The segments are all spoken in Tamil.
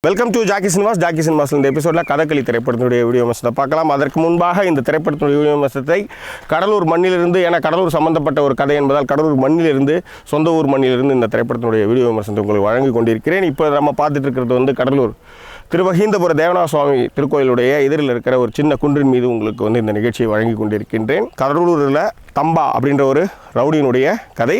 வெல்கம் டு ஜாக்கி சினிமாஸ் இந்த எபிசோடில் கதகளி திரைப்படத்தினுடைய வீடியோ விமர்சனத்தை பார்க்கலாம். அதற்கு முன்பாக இந்த திரைப்படத்தினுடைய வீடியோ விமர்சனத்தை கடலூர் மண்ணிலிருந்து, ஏன்னா கடலூர் சம்பந்தப்பட்ட ஒரு கதை என்பதால் கடலூர் மண்ணிலிருந்து, சொந்த ஊர் மண்ணிலிருந்து இந்த திரைப்படத்தினுடைய வீடியோ விமர்சனத்தை உங்களுக்கு வழங்கி கொண்டிருக்கிறேன். இப்போ நம்ம பார்த்துட்டு இருக்கிறது கடலூர் திருவஹீந்தபுர தேவநாத சுவாமி திருக்கோயிலுடைய எதிரில் இருக்கிற ஒரு சின்ன குன்றின் மீது உங்களுக்கு இந்த நிகழ்ச்சியை வழங்கி கொண்டிருக்கின்றேன். கடலூரில் தம்பா அப்படின்ற ஒரு ரவுடியினுடைய கதை.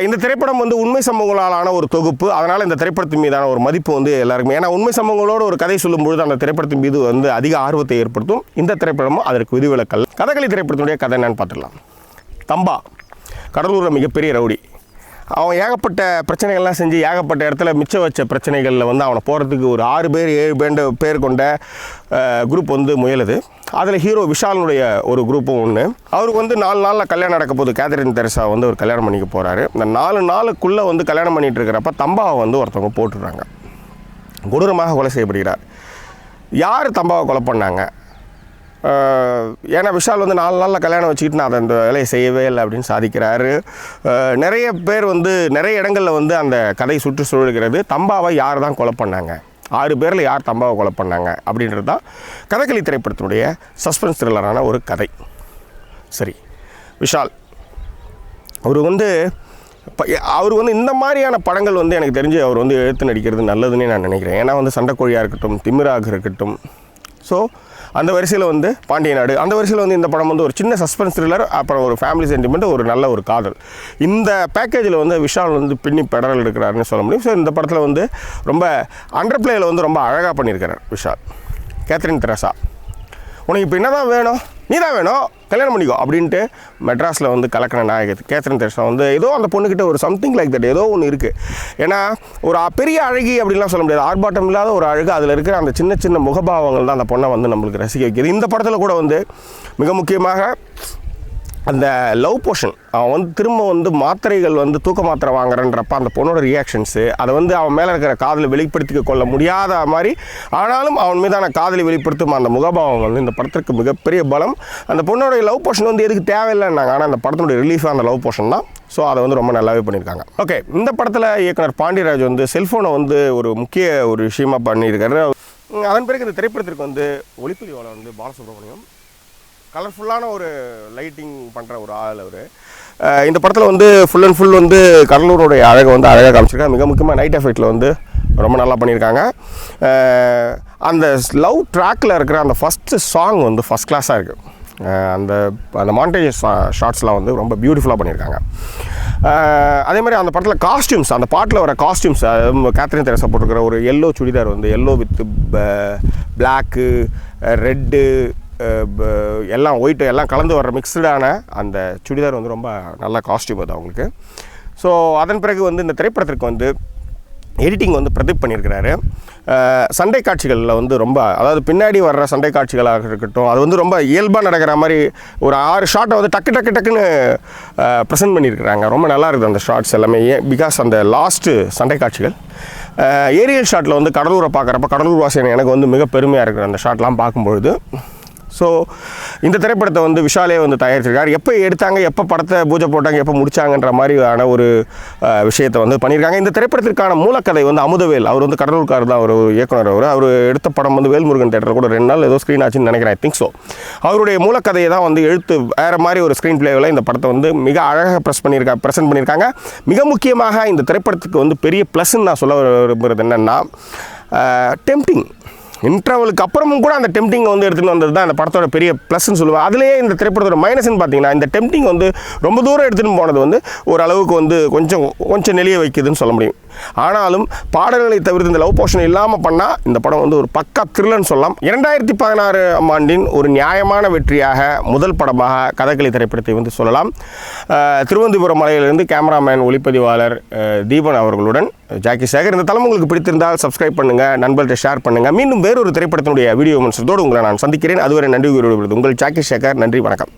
இந்த திரைப்படம் உண்மை சம்பவங்களாலான ஒரு தொகுப்பு. அதனால் இந்த திரைப்படத்தின் மீதான ஒரு மதிப்பு எல்லாருக்குமே, ஏன்னா உண்மை சம்பவங்களோடு ஒரு கதை சொல்லும்பொழுது அந்த திரைப்படத்தின் மீது அதிக ஆர்வத்தை ஏற்படுத்தும். இந்த திரைப்படமும் அதற்கு விதிவிலக்கல். கதகளி திரைப்படத்தினுடைய கதை என்னன்னு பார்த்துக்கலாம். தம்பா கடலூரில் மிகப்பெரிய ரவுடி. அவன் ஏகப்பட்ட பிரச்சனைகள்லாம் செஞ்சு ஏகப்பட்ட இடத்துல மிச்சம் வச்ச பிரச்சனைகளில் அவனை போகிறதுக்கு ஒரு 6 பேர் 7 பேர் கொண்ட குரூப் முயலுது. அதில் ஹீரோ விஷாலுடைய ஒரு குரூப்பும் ஒன்று. அவருக்கு 4 நாளில் கல்யாணம் நடக்க போகுது. கேத்ரின் தெரசா ஒரு கல்யாணம் பண்ணிக்க போகிறாரு. இந்த 4 நாளுக்குள்ளே கல்யாணம் பண்ணிகிட்டு இருக்கிறப்ப தம்பாவை ஒருத்தவங்க போட்டுடுறாங்க. கொடூரமாக கொலை செய்யப்படுகிறார். யார் தம்பாவை கொலை பண்ணாங்க? ஏன்னா விஷால் 4 நாளில் கல்யாணம் வச்சுக்கிட்டு நான் அந்த வேலையை செய்யவே இல்லை அப்படின்னு சாதிக்கிறாரு. நிறைய பேர் நிறைய இடங்களில் அந்த கதை சுற்றுச்சூழல்கிறது. தம்பாவை யார் தான் கொலை பண்ணாங்க, 6 பேரில் யார் தம்பாவை கொலை பண்ணாங்க அப்படின்றது தான் கதகளி திரைப்படத்தினுடைய சஸ்பென்ஸ் த்ரில்லரான ஒரு கதை. சரி, விஷால் அவர் இந்த மாதிரியான படங்கள் எனக்கு தெரிஞ்சு அவர் எடுத்து நடிக்கிறது நல்லதுன்னே நான் நினைக்கிறேன். ஏன்னா சண்டைக்கோழியாக இருக்கட்டும், திமிராக இருக்கட்டும், ஸோ அந்த வரிசையில் பாண்டிய நாடு, அந்த வரிசையில் இந்த படம் ஒரு சின்ன சஸ்பென்ஸ் த்ரில்லர், அப்புறம் ஒரு ஃபேமிலி சென்டிமெண்ட், ஒரு நல்ல ஒரு காதல். இந்த பேக்கேஜில் விஷால் பின்னி பெடரல் எடுக்கிறாருன்னு சொல்ல முடியும். ஸோ இந்த படத்தில் ரொம்ப அண்டர் பிளேயில் ரொம்ப அழகாக பண்ணியிருக்கிறார் விஷால். கேத்ரின் தெரசா, உனக்கு இப்போ என்ன தான் வேணும், நீ தான் வேணும், கல்யாணம் பண்ணிக்கோ அப்படின்ட்டு மெட்ராஸில் கலக்கின நாயகி கேத்ரின் தெரசா ஏதோ அந்த பொண்ணுக்கிட்ட ஒரு சம்திங் லைக் தட் ஏதோ ஒன்று இருக்குது. ஏன்னா ஒரு பெரிய அழகி அப்படின்லாம் சொல்ல முடியாது, ஆர்ப்பாட்டம் இல்லாத ஒரு அழகு. அதில் இருக்கிற அந்த சின்ன சின்ன முகபாவங்கள் தான் அந்த பொண்ணை நம்மளுக்கு ரசிக்க வைக்கிது. இந்த படத்தில் கூட மிக முக்கியமாக அந்த லவ் போர்ஷன், அவன் திரும்ப மாத்திரைகள் தூக்க மாத்திரை வாங்குறன்றப்ப அந்த பொண்ணோட ரியாக்ஷன்ஸு, அதை அவன் மேலே இருக்கிற காதலை வெளிப்படுத்திக்க கொள்ள முடியாத மாதிரி, ஆனாலும் அவன் மீதான காதலை வெளிப்படுத்தும் அந்த முகபாவம் இந்த படத்திற்கு மிகப்பெரிய பலம். அந்த பொண்ணோடைய லவ் போர்ஷன் எதுக்கு தேவையில்லைன்னாங்க, ஆனால் அந்த படத்தினுடைய ரிலீஃபாக அந்த லவ் போர்ஷன் தான். ஸோ அதை ரொம்ப நல்லாவே பண்ணியிருக்காங்க. ஓகே, இந்த படத்தில் இயக்குனர் பாண்டியராஜ் செல்ஃபோனை ஒரு முக்கிய ஒரு விஷயமாக பண்ணியிருக்காரு. அதன் பிறகு இந்த திரைப்படத்திற்கு ஒளிப்பதிவாளர் பாலசுப்ரமணியம் கலர்ஃபுல்லான ஒரு லைட்டிங் பண்ணுற ஒரு ஆள் அவர். இந்த படத்தில் ஃபுல் அண்ட் ஃபுல் கடலூருடைய அழகை அழகாக காமிச்சிருக்காங்க. மிக முக்கியமாக நைட் எஃபெக்டில் ரொம்ப நல்லா பண்ணியிருக்காங்க. அந்த லவ் ட்ராக்கில் இருக்கிற அந்த ஃபஸ்ட்டு சாங் ஃபஸ்ட் கிளாஸாக இருக்குது. அந்த மாண்டேஜ் ஷார்ட்ஸ்லாம் ரொம்ப பியூட்டிஃபுல்லாக பண்ணியிருக்காங்க. அதே மாதிரி அந்த படத்தில் காஸ்டியூம்ஸ், அந்த பாட்டில் வர காஸ்டியூம்ஸ், கேத்ரின் தெரசா போட்டிருக்கிற ஒரு yellow churidar yellow with block, red, எல்லாம் ஒயிட்டு எல்லாம் கலந்து வர்ற மிக்சடான அந்த சுடிதார் ரொம்ப நல்ல காஸ்டியூம் அது அவங்களுக்கு. ஸோ அதன் பிறகு இந்த திரைப்படத்திற்கு எடிட்டிங் பிரதீப் பண்ணியிருக்கிறாரு. சண்டை காட்சிகளில் ரொம்ப, அதாவது பின்னாடி வர்ற சண்டை காட்சிகளாக இருக்கட்டும், அது ரொம்ப இயல்பாக நடக்கிற மாதிரி ஒரு 6 ஷாட்டை டக்குன்னு ப்ரெசென்ட் பண்ணியிருக்கிறாங்க. ரொம்ப நல்லா இருக்குது அந்த ஷார்ட்ஸ் எல்லாமே. பிகாஸ் அந்த லாஸ்ட்டு சண்டை காட்சிகள் ஏரியல் ஷாட்டில் கடலூரை பார்க்குறப்ப கடலூர் வாசியான எனக்கு மிக பெருமையாக இருக்குது அந்த ஷாட்லாம் பார்க்கும்பொழுது. ஸோ இந்த திரைப்படத்தை விஷாலே தயாரிச்சிருக்காரு. எப்போ எடுத்தாங்க, எப்போ படத்தை பூஜை போட்டாங்க, எப்போ முடித்தாங்கன்ற மாதிரியான ஒரு விஷயத்தை பண்ணியிருக்காங்க. இந்த திரைப்படத்திற்கான மூலக்கதை அமுதவேல், அவர் கடலூர்கார் தான், ஒரு இயக்குனர். அவர் எடுத்த படம் வேல்முருகன் தேட்டரில் கூட 2 நாள் ஏதோ ஸ்க்ரீன் ஆச்சுன்னு நினைக்கிறேன். I think so. அவருடைய மூலக்கதையை தான் எழுத்து வேறு மாதிரி ஒரு ஸ்க்ரீன் பிளேவில் இந்த படத்தை மிக அழகாக ப்ரெசென்ட் பண்ணியிருக்காங்க. மிக முக்கியமாக இந்த திரைப்படத்துக்கு பெரிய ப்ளஸ்ன்னு நான் சொல்ல விரும்புகிறது என்னென்னா, டெம்ப்டிங். இன்டர்வலுக்கு அப்புறமும் கூட அந்த டெம்ப்டிங் எடுத்துகிட்டு வந்தது தான் இந்த படத்தோட பெரிய ப்ளஸ்ன்னு சொல்லுவேன். அதுலேயே இந்த திரைப்படத்தோட மைனஸ்ன்னு பார்த்தீங்கன்னா, இந்த டெம்ப்டிங் ரொம்ப தூரம் எடுத்துகிட்டு போனது ஓரளவுக்கு கொஞ்சம் நெளிய வைக்குதுன்னு சொல்ல முடியும். ஆனாலும் பாடல்களை தவிர்த்து இந்த லவ் போர்ஷன் இல்லாமல் பண்ணால் இந்த படம் ஒரு பக்கா த்ரில்லர்னு சொல்லலாம். 2016ஆம் ஆண்டின் ஒரு நியாயமான வெற்றியாக முதல் படமாக கதகளி திரைப்படத்தை சொல்லலாம். திருவனந்தபுரம் மலையிலிருந்து கேமராமேன் ஒளிப்பதிவாளர் தீபன் அவர்களுடன் ஜாக்கி சேகர். இந்த தளம் உங்களுக்கு பிடித்திருந்தால் சப்ஸ்கிரைப் பண்ணுங்கள், நண்பர்கிட்ட ஷேர் பண்ணுங்கள். மீண்டும் வேறொரு திரைப்படத்தினுடைய வீடியோ விமர்சனத்தோடு உங்களை நான் சந்திக்கிறேன். அதுவரை நன்றி கூறுவது உங்கள் ஜாக்கி சேகர். நன்றி, வணக்கம்.